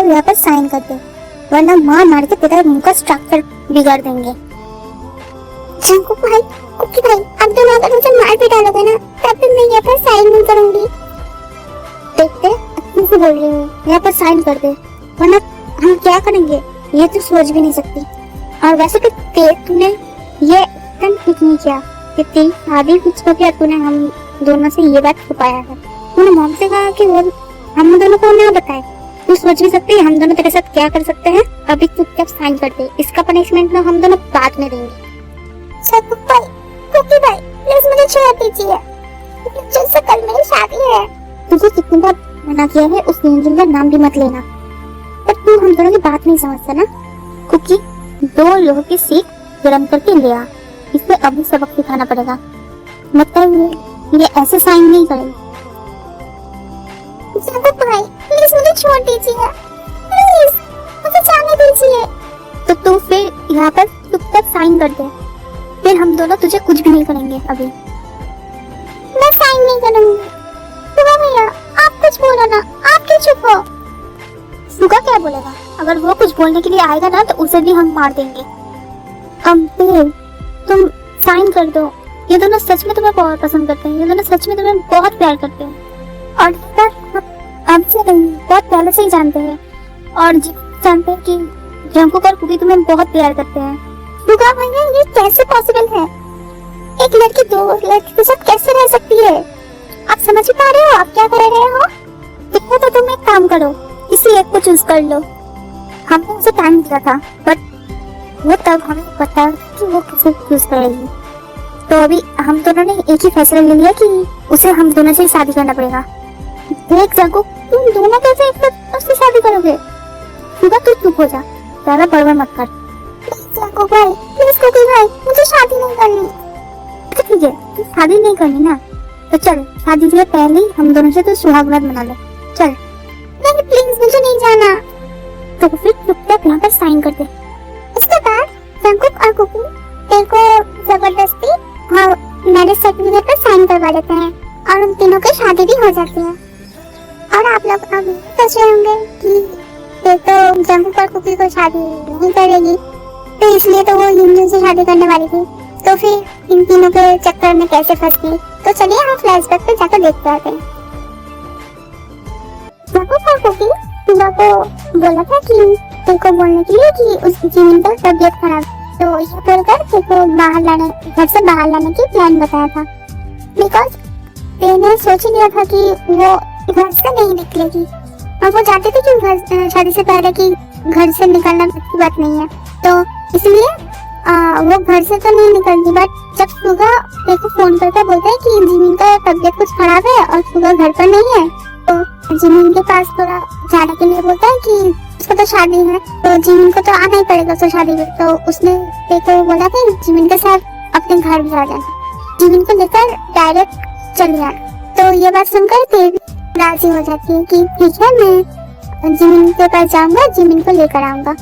चुपचाप यहाँ पर साइन कर दे, वरना मार मार के तेरा मुंह का स्ट्रक्चर बिगाड़ देंगे। जंकुक भाई, कुकी भाई, अब दोनों अगर मुझे मार भी डालोगे ना, तब भी मैं यहाँ पर साइन नहीं करूंगी। देखते अपनी को बोल रही हूँ, यहाँ पर साइन कर दे, वरना हम क्या करेंगे ये तो सोच भी नहीं सकती। और वैसे तो तूने ये एकदम ठीक नहीं किया कि तेरी शादी फिक्स हो गया, तूने हम दोनों से ये बात छुपाया है। तूने मॉम से कहा कि वो हम दोनों को ना बताए। तू सोच भी सकती है हम दोनों तेरे साथ क्या कर सकते हैं। अभी चुपचाप साइन कर दे, इसका पनिशमेंट ना हम दोनों बाद में देंगे। जंकुक भाई, कुकी भाई, प्लीज मुझे छोड़ दीजिए, जैसे कल मेरी शादी है। तुझे कितनी बार मना किया है उस एंजल का नाम भी मत लेना, पर तू हम दोनों की बात नहीं समझता ना। कुकी, 2 लोगों की सीख गरम करके ले आ, इसे अभी सबक सिखाना पड़ेगा, मतलब ये ऐसे साइन नहीं करेंगे। जंकुक भाई, प्लीज मुझे छोड़ दीजिए, प्लीज मुझे जाने दीजिए। तो तू फिर यहाँ पर चुपचाप साइन कर दे, फिर हम दोनों तुझे कुछ भी नहीं करेंगे। अभी मैं साइन नहीं करूंगी। सुगा भैया, आप कुछ बोलो ना, आप क्यों चुप हो? सुगा क्या बोलेगा? अगर वो कुछ बोलने के लिए आएगा ना तो उसे भी हम मार देंगे। तुम साइन कर दो, ये दोनों सच में तुम्हें बहुत पसंद करते हैं, ये दोनों सच में तुम्हें बहुत प्यार करते हैं और हमसे नहीं बहुत पहले से ही जानते हैं और जानते हैं कि जंकुक और कुकी तुम्हें बहुत प्यार करते हैं। सुगा भैया, ये कैसे पॉसिबल है? एक लड़की 2 लड़की के साथ कैसे रह सकती है? आप समझ पा रहे हो आप क्या कर रहे हो? देखो तो तुम एक काम करो, किसी एक को चूज कर लो। हमने उसे टाइम दिया था बट वो तब हमें पता कि वो किसे चूज करेगी। तो अभी हम दोनों ने एक ही फैसला ले लिया कि उसे हम दोनों से ही शादी करना पड़ेगा। देख जंकुक, तुम दोनों कैसे एक साथ उससे शादी करोगे? सुगा तू चुप हो जा, ज्यादा बड़बड़ मत कर। जंकुक भाई, प्लीज कुकी भाई, मुझे शादी नहीं करनी। ठीक है, तू शादी नहीं करनी ना, तो चल शादी से पहले ही हम दोनों से तो सुहागरात मना ले। चल। नहीं प्लीज, मुझे नहीं जाना। तो फिर चुपचाप यहाँ पर साइन कर दे। इसके बाद जंकुक और कुकी तेरे को जबरदस्ती मैरिज सर्टिफिकेट पर साइन करवा देते हैं और उन तीनों की शादी भी हो जाती है। और आप लोग अब सोच रहे होंगे कि ये तो जंकुक और कुकी को शादी नहीं करेगी, तो इसलिए तो वो यूनियन से शादी करने वाली थी, तो फिर इन तीनों के चक्कर में कैसे फंस गई। तो चलिए हम फ्लैशबैक पे जाकर देखते आते हैं। जंकुक और कुकी सुगा को बोला था कि तेरे को बोलने के लिए कि उस जीवन का तबीयत खराब, तो ये बोलकर तेरे को घर से बाहर लाने की प्लान बताया था, बिकॉज तेने सोच लिया था कि वो घर से नहीं निकलेगी और वो चाहते थे कि शादी से पहले कि घर से निकलना अच्छी बात नहीं है, तो इसलिए वो घर से तो नहीं निकलती। बट जब सुगा तेरे को फोन करके बोलते हैं कि जिमिन का तबीयत कुछ खराब है और सुगा घर पर नहीं है, तो जिमिन के पास थोड़ा जाने के लिए बोलता है कि उसको तो शादी है, तो जिमिन को तो आना ही पड़ेगा उसको शादी में। तो उसने तेरे को बोला कि जिमिन के साथ अपने घर भी आ जाना, जिमिन को लेकर डायरेक्ट चले जाना। तो ये बात सुनकर तेरी राजी हो जाती है कि ठीक है, मैं जिमिन के पास जाऊंगा, जिमिन को लेकर आऊंगा।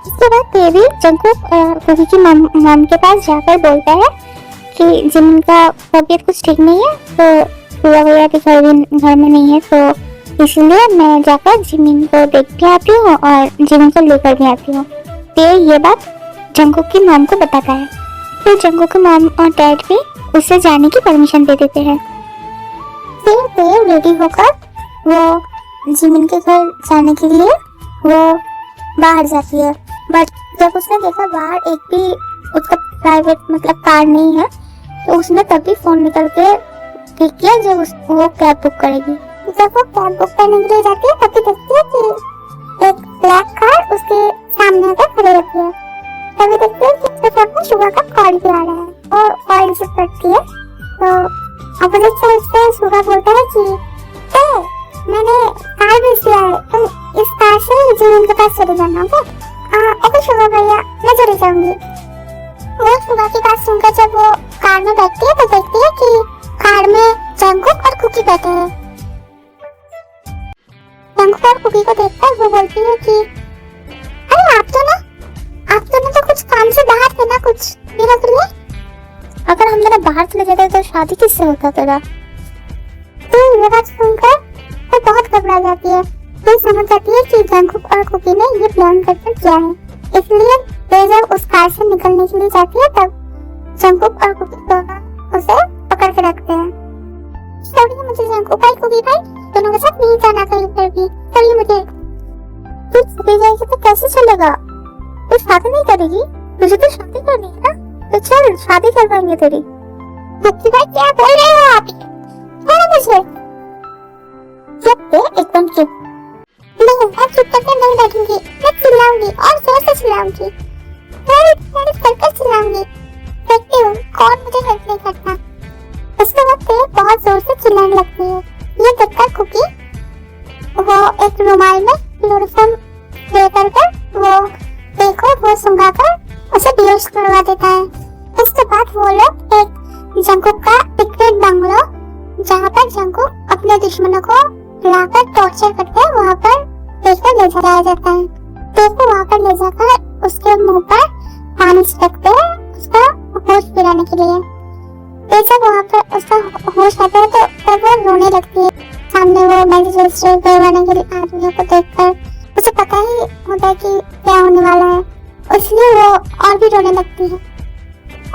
इसके बाद तेरी जंकुक कुकी की मॉम के पास जाकर बोलता है कि जिमिन का तबीयत कुछ ठीक नहीं है, तो सुगा भैया के घर में नहीं है, तो इसलिए मैं जाकर जिमिन को देख के आती हूँ और जिमिन को लेकर भी आती हूँ। फिर ये बात जंकुक की मॉम को बताता है। फिर जंकुक की मॉम और डैड भी उससे जाने की परमिशन दे देते हैं। फिर रेडी होकर वो जिमिन के घर जाने के लिए वो बाहर जाती है, बट जब उसने देखा बाहर एक भी उसका प्राइवेट मतलब कार नहीं है, तो उसने तभी फोन निकल के ठीक किया जब वो कैब बुक करेगी। जब वो कैब बुक करने के लिए जाती है तभी देखती है कि एक ब्लैक कार उसके सामने आकर खड़ी रहती है। तभी देखती है कि उसके सामने सुगा का कॉल भी आ रहा है और कॉल रिसीव करती है। तो अपोजिट साइड से सुगा बोलता है कि मैंने कार भेज दिया है, तुम इस कार से जिमिन के पास चले जाना। ओके सुगा भैया, मैं चली जाऊंगी। वो सुगा की बात सुनकर जब वो कार में बैठती है तो देखती है कि कार में जंकुक और कुकी बैठे हैं। जंकुक और कुकी को देखकर वो बोलती है कि अरे आप दोनों तो कुछ काम से बाहर थे ना, कुछ दिनों के लिए। अगर हम दोनों बाहर चले जाते तो शादी किससे होता तेरा? तो ये बात सुनकर वो बहुत घबरा जाती है तो समझ जाती है कि जंगकुक और कुकी ने ये प्लान करके किया है। इसलिए वे जब उस कार से निकलने के लिए जाती है तब जंगकुक और कुकी दोनों उसे पकड़ के रखते हैं। सॉरी मुझे जंगकुक भाई कुकी भाई दोनों के साथ नहीं जाना कहीं पर भी। सॉरी मुझे तू चली जाएगी तो कैसे चलेगा? तू शादी नहीं करेगी? मुझे तो शादी करनी है ना, तो चल शादी करवाएंगे तेरी। कुकी भाई क्या बोल रहे हो आप? मुझे एकदम चुप। नहीं मैं चुप करके नहीं बैठूंगी, मैं चिल्लाऊंगी और जोर से चिल्लाऊंगी, मैं करके चिल्लाऊंगी। देखती हूँ कौन मुझे हेल्प नहीं करता। उसके बाद ते बहुत जोर से चिल्लाने लगती है। ये देखकर कुकी वो एक रुमाल में क्लोरोफॉर्म लेकर वो देखो वो सुंघाकर उसे बेहोश करवा देता है। उसके बाद वो लोग एक जंगकुक का सीक्रेट बंगलो जहाँ पर जंगकुक अपने दुश्मनों को लाकर टॉर्चर करते हैं वहाँ पर लेकर ले जाया जाता है। तो वहाँ पर ले जाकर उसके मुंह पर पानी छिड़कते हैं उसका होश दिलाने के लिए। जब वहाँ पर उसका होश आता है तो तब वो रोने लगती है। सामने वो मैजिस्ट्रेट करवाने के लिए आदमियों को देखकर उसे पता ही होता है कि क्या होने वाला है, इसलिए वो और भी रोने लगती है।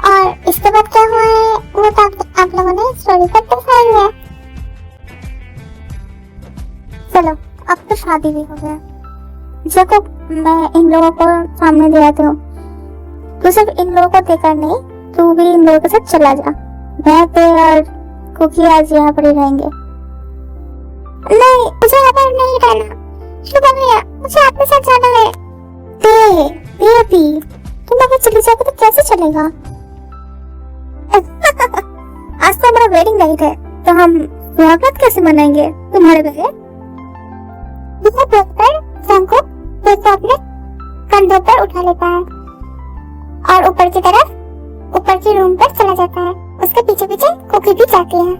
और इसके बाद क्या हुआ है वो तो आप लोगों ने स्टोरी पर देखा ही है। चलो अब तो शादी भी हो गया। देखो मैं इन लोगों को सामने ले आती हूँ, तू सिर्फ इन लोगों को देखकर नहीं तू भी इन लोगों के साथ चला जा। मैं तो और कुकी आज यहाँ पर ही रहेंगे। नहीं मुझे यहाँ पर नहीं रहना शुभम भैया, मुझे आपके साथ जाना है। अभी तुम अगर चली जाओगे तो कैसे चलेगा? आज तो हमारा वेडिंग नाइट है तो हम स्वागत कैसे मनाएंगे तुम्हारे घर? यह देखकर जंगकुक उसे अपने कंधों पर उठा लेता है और ऊपर की रूम पर चला जाता है। उसके पीछे पीछे कुकी भी जाती है।